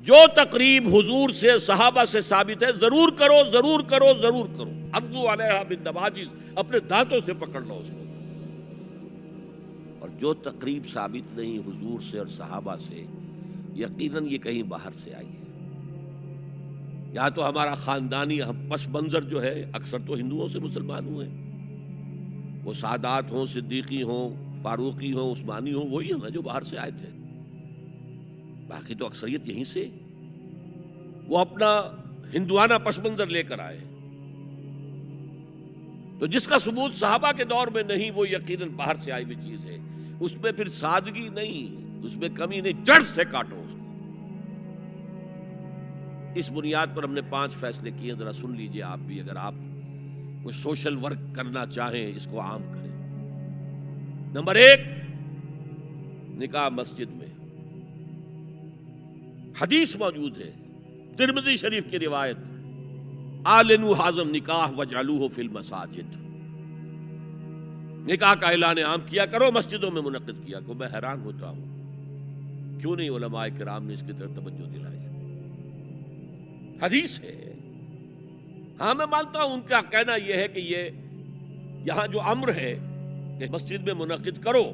جو تقریب حضور سے صحابہ سے ثابت ہے ضرور کرو ضرور کرو ضرور کرو. عضو علیہا بالنواجذ، اپنے دانتوں سے پکڑ لو اس کو. اور جو تقریب ثابت نہیں حضور سے اور صحابہ سے، یقیناً یہ کہیں باہر سے آئی ہے. یا تو ہمارا خاندانی پس منظر جو ہے، اکثر تو ہندوؤں سے مسلمان ہوئے ہیں، وہ سادات ہوں، صدیقی ہوں، فاروقی ہوں، عثمانی ہوں، وہی ہیں نا جو باہر سے آئے تھے. باقی تو اکثریت یہیں سے، وہ اپنا ہندوانہ پس منظر لے کر آئے. تو جس کا ثبوت صحابہ کے دور میں نہیں، وہ یقیناً باہر سے آئی ہوئی چیز ہے. اس میں پھر سادگی نہیں، اس میں کمی نہیں، جڑ سے کاٹو اس کو. اس بنیاد پر ہم نے 5 فیصلے کیے، ذرا سن لیجئے آپ بھی، اگر آپ کچھ سوشل ورک کرنا چاہیں اس کو عام کریں. نمبر 1، نکاح مسجد میں. حدیث موجود ہے، ترمذی شریف کی روایت، اعلنوا ھذا النکاح واجعلوہ فی المساجد. نکاح کا اعلان عام کیا کرو، مسجدوں میں منعقد کیا کرو. میں حیران ہوتا ہوں کیوں نہیں علماء کرام نے اس کی طرف توجہ دلائی. حدیث ہے. ہاں میں مانتا ہوں ان کا کہنا یہ ہے کہ یہ یہاں جو امر ہے کہ مسجد میں منعقد کرو،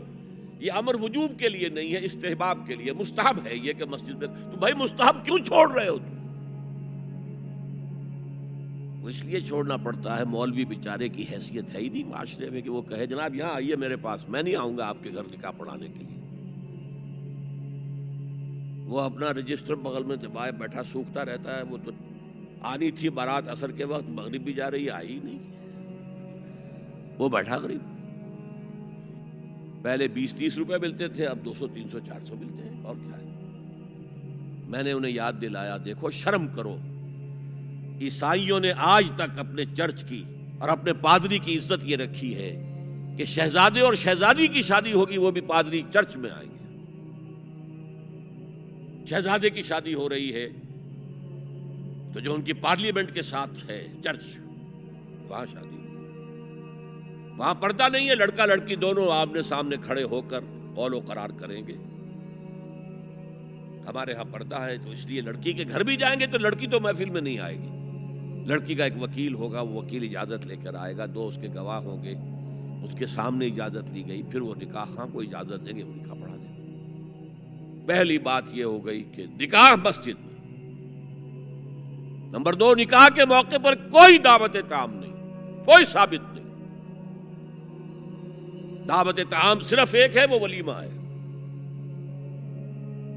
یہ امر وجوب کے لیے نہیں ہے، استحباب کے لیے. مستحب ہے یہ کہ مسجد میں. تو بھائی مستحب کیوں چھوڑ رہے ہو تم؟ وہ اس لیے چھوڑنا پڑتا ہے، مولوی بیچارے کی حیثیت ہے ہی نہیں معاشرے میں کہ وہ کہے جناب یہاں آئیے میرے پاس، میں نہیں آؤں گا آپ کے گھر نکاح پڑھانے کے لیے. وہ اپنا رجسٹر بغل میں دبائے بیٹھا سوکھتا رہتا ہے. وہ تو آنی تھی بارات عصر کے وقت، مغرب بھی جا رہی ہے، آئی ہی نہیں. وہ بیٹھا غریب. پہلے 20-30 روپے ملتے تھے، اب 200 300 400 ملتے ہیں. اور کیا ہے؟ میں نے انہیں یاد دلایا دیکھو شرم کرو. عیسائیوں نے آج تک اپنے چرچ کی اور اپنے پادری کی عزت یہ رکھی ہے کہ شہزادے اور شہزادی کی شادی ہوگی وہ بھی پادری چرچ میں آئیں گے. شہزادے کی شادی ہو رہی ہے تو جو ان کی پارلیمنٹ کے ساتھ ہے چرچ، وہاں شادی ہوگی. وہاں پردہ نہیں ہے، لڑکا لڑکی دونوں آمنے سامنے کھڑے ہو کر قول و قرار کریں گے. ہمارے ہاں پردہ ہے تو اس لیے لڑکی کے گھر بھی جائیں گے تو لڑکی تو محفل میں نہیں آئے گی. لڑکی کا ایک وکیل ہوگا، وہ وکیل اجازت لے کر آئے گا، 2 اس کے گواہ ہوں گے، اس کے سامنے اجازت لی گئی، پھر وہ نکاح خواہ کو اجازت دیں گے، وہ نکاح پڑھا دیں گے. پہلی بات یہ ہو گئی کہ نکاح مسجد میں. نمبر 2، نکاح کے موقع پر کوئی دعوت طعام نہیں، کوئی ثابت نہیں. دعوت طعام صرف ایک ہے، وہ ولیمہ ہے.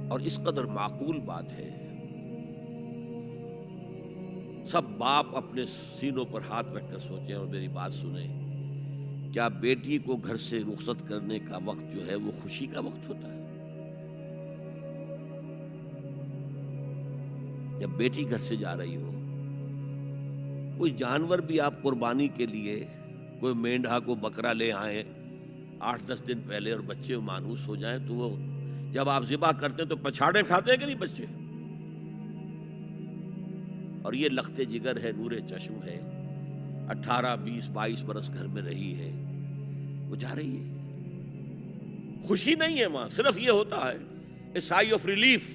اور اس قدر معقول بات ہے، سب باپ اپنے سینوں پر ہاتھ رکھ کر سوچیں اور میری بات سنیں. کیا بیٹی کو گھر سے رخصت کرنے کا وقت جو ہے وہ خوشی کا وقت ہوتا ہے؟ جب بیٹی گھر سے جا رہی ہو، کوئی جانور بھی آپ قربانی کے لیے، کوئی مینڈھا کو بکرا لے آئیں 8-10 دن پہلے اور بچے مانوس ہو جائیں تو وہ جب آپ ذبح کرتے ہیں تو پچھاڑے کھاتے ہیں کہ نہیں بچے؟ اور یہ لخت جگر ہے، نور چشم ہے، 18 20 22 برس گھر میں رہی ہے، وہ جا رہی ہے. خوشی نہیں ہے وہاں، صرف یہ ہوتا ہے اے سائی آف ریلیف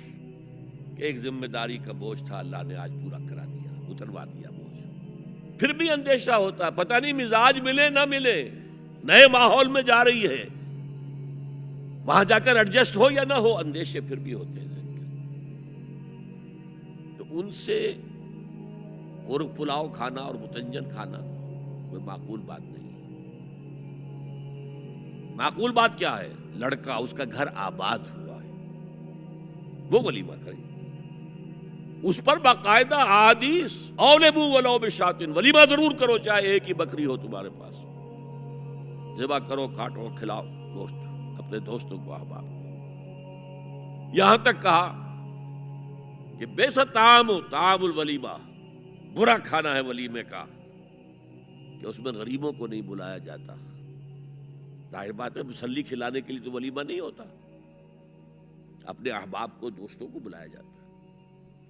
کہ ایک ذمہ داری کا بوجھ تھا، اللہ نے آج پورا کرا دیا، اتروا دیا بوجھ. پھر بھی اندیشہ ہوتا ہے، پتہ نہیں مزاج ملے نہ ملے، نئے ماحول میں جا رہی ہے، وہاں جا کر ایڈجسٹ ہو یا نہ ہو، اندیشے پھر بھی ہوتے ہیں. تو ان سے مرغ پلاؤ کھانا اور متنجن کھانا کوئی معقول بات نہیں. معقول بات کیا ہے؟ لڑکا، اس کا گھر آباد ہوا ہے، وہ ولیمہ کرے، اس پر باقاعدہ احادیث اولبو ولو بشاتن، ولیمہ ضرور کرو چاہے ایک ہی بکری ہو تمہارے پاس، ذبح کرو، کاٹو، کھلاؤ گوشت اپنے دوستوں کو، احباب کو. یہاں تک کہا کہ بیسا طعام الولیمہ، برا کھانا ہے ولیمے کا کہ اس میں غریبوں کو نہیں بلایا جاتا. ظاہر بات ہے مسلی کھلانے کے لیے تو ولیمہ نہیں ہوتا، اپنے احباب کو، دوستوں کو بلایا جاتا.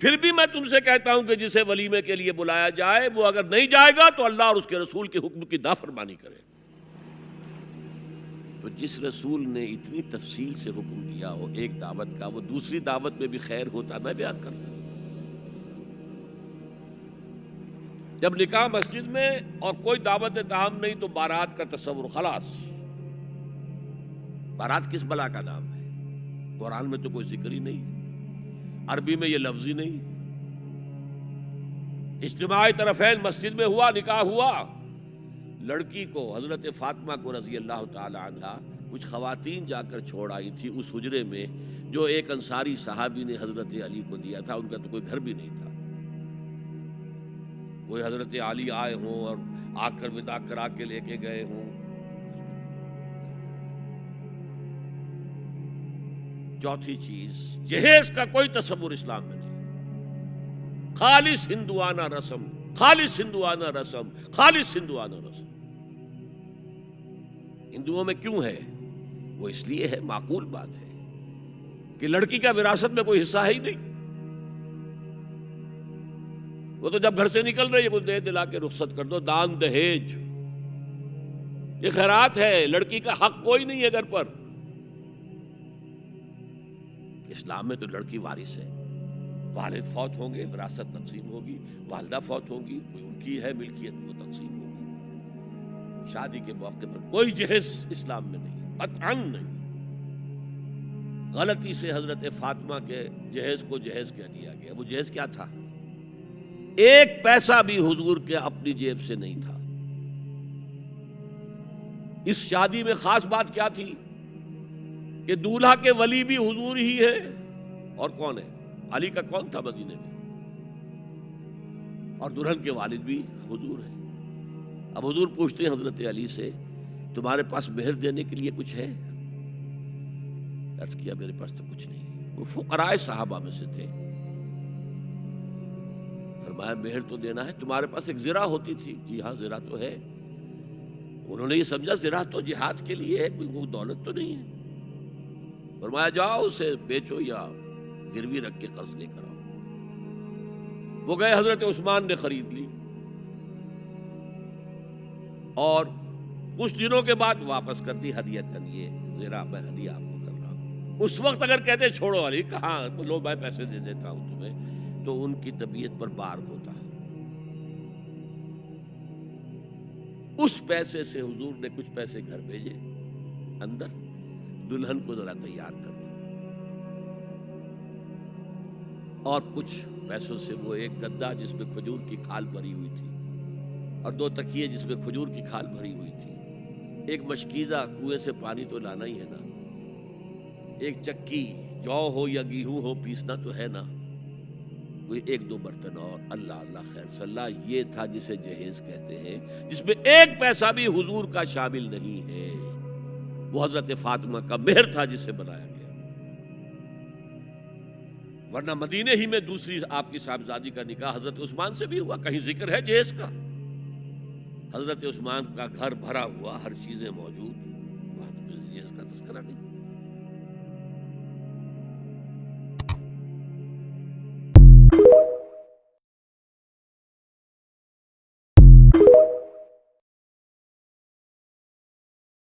پھر بھی میں تم سے کہتا ہوں کہ جسے ولیمے کے لیے بلایا جائے وہ اگر نہیں جائے گا تو اللہ اور اس کے رسول کے حکم کی نافرمانی کرے. تو جس رسول نے اتنی تفصیل سے حکم دیا ہو ایک دعوت کا، وہ دوسری دعوت میں بھی خیر ہوتا. میں بیان کرتا ہوں جب نکاح مسجد میں اور کوئی دعوت طعام نہیں تو بارات کا تصور خلاص. بارات کس بلا کا نام ہے؟ قرآن میں تو کوئی ذکر ہی نہیں، عربی میں یہ لفظ ہی نہیں. اجتماعی طرفین مسجد میں ہوا، نکاح ہوا. لڑکی کو، حضرت فاطمہ کو رضی اللہ تعالی عنہا، کچھ خواتین جا کر چھوڑ آئی تھی اس حجرے میں جو ایک انصاری صحابی نے حضرت علی کو دیا تھا. ان کا تو کوئی گھر بھی نہیں تھا. کوئی حضرت علی آئے ہوں اور آ کر ودا کرا کے لے کے گئے ہوں. چوتھی چیز، جہیز کا کوئی تصور اسلام میں نہیں. خالص ہندوانہ رسم، خالص ہندوانہ رسم، خالص ہندوانہ رسم. ہندوؤں میں کیوں ہے؟ وہ اس لیے ہے، معقول بات ہے کہ لڑکی کا وراثت میں کوئی حصہ ہے ہی نہیں. وہ تو جب گھر سے نکل رہی ہے کچھ دے دلا کے رخصت کر دو. دان دہیج یہ خیرات ہے، لڑکی کا حق کوئی نہیں ہے گھر پر. اسلام میں تو لڑکی وارث ہے. والد فوت ہوں گے، وراثت تقسیم ہوگی. والدہ فوت ہوں گی، کوئی ان کی ہے ملکیت، وہ تقسیم ہوگی. شادی کے موقع پر کوئی جہیز اسلام میں نہیں، قطعاً نہیں. غلطی سے حضرت فاطمہ کے جہیز کو جہیز کہہ دیا گیا. وہ جہیز کیا تھا؟ ایک پیسہ بھی حضور کے اپنی جیب سے نہیں تھا. اس شادی میں خاص بات کیا تھی کہ دولہا کے ولی بھی حضور ہی ہے. اور کون ہے؟ علی کا کون تھا مدینے میں؟ اور دلہن کے والد بھی حضور ہے. اب حضور پوچھتے ہیں حضرت علی سے، تمہارے پاس مہر دینے کے لیے کچھ ہے؟ عرض کیا میرے پاس تو کچھ نہیں. وہ فقراء صحابہ میں سے تھے. فرمایا مہر تو دینا ہے، تمہارے پاس ایک زرہ ہوتی تھی. جی ہاں زرہ تو ہے. انہوں نے یہ سمجھا زرہ تو جہاد کے لیے ہے، کوئی وہ دولت تو نہیں ہے. فرمایا جاؤ اسے بیچو یا گروی رکھ کے قرض لے کر آؤ. وہ گئے، حضرت عثمان نے خرید لی اور کچھ دنوں کے بعد واپس کر دی ہدیتاً. یہ زرہ میں ہدیہ آپ کو کر رہا ہوں. اس وقت اگر کہتے چھوڑو علی، کہاں لو میں پیسے دے دیتا ہوں تمہیں، تو ان کی طبیعت پر بار ہوتا. اس پیسے سے حضور نے کچھ پیسے گھر بھیجے اندر، دلہن کو ذرا تیار کر دیا. اور کچھ پیسوں سے وہ ایک گدا جس میں کھجور کی کھال بھری ہوئی تھی، اور 2 تکیے جس میں کھجور کی کھال بھری ہوئی تھی، ایک مشکیزہ، کنویں سے پانی تو لانا ہی ہے نا، ایک چکی، جو ہو یا گیہوں ہو پیسنا تو ہے نا، کوئی 1-2 برتن اور. اللہ اللہ خیر صلاح. یہ تھا جسے جہیز کہتے ہیں، جس میں ایک پیسہ بھی حضور کا شامل نہیں ہے. وہ حضرت فاطمہ کا مہر تھا جسے بنایا گیا. ورنہ مدینے ہی میں دوسری آپ کی صاحبزادی کا نکاح حضرت عثمان سے بھی ہوا. کہیں ذکر ہے جہیز کا؟ حضرت عثمان کا گھر بھرا ہوا، ہر چیزیں موجود، وہاں تو جہیز کا تذکرہ نہیں.